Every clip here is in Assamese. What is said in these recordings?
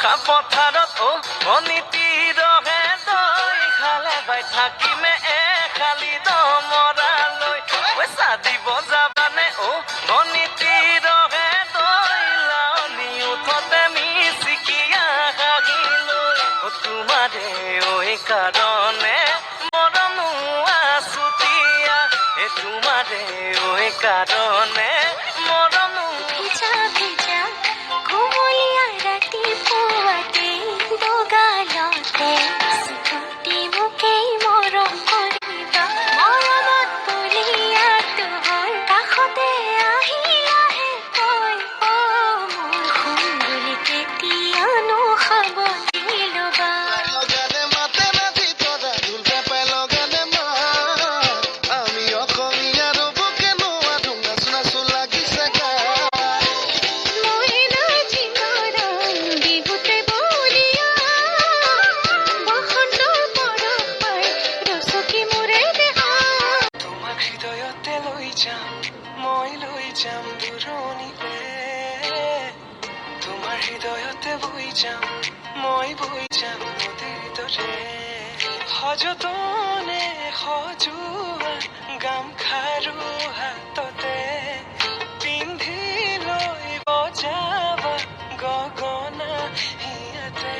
বৰ্ষা পথাৰত অনিতি ৰহে দৈ খালে বাই থাকিমে খালি দমৰালৈ পইচা দিব যাবানে অনিতি ৰহে দৈ লাউনি উঠতে মিচিকিয়া হাগিলৈ তোমাৰে কাৰণে মৰমো আছুতীয়া তোমাৰে কাৰণে মৰমো ভিজা ভিজা কোমলীয়া ৰাতিপুৱাতে বগালতে স্কুটি মোকেই মৰম কৰিবা মৰমত বলিয়াটো হয় কাষতে আহিলাহে তই মোৰ সুন্দৰী কেতিয়ানো খাব দিলবা মই লৈ যাম দূৰণিলে তোমাৰ হৃদয়তে বৈ যাম মই বৈ যাম নদীৰ দৰে সযতনে সজোৱা গামখাৰু হাততে পিন্ধি লৈ বজাবা গগনা হিয়াতে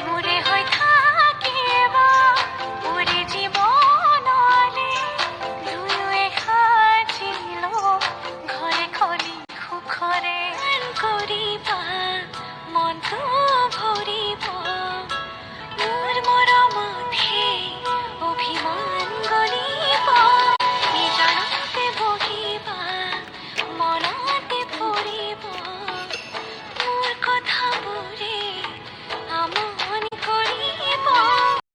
মোৰে হৈ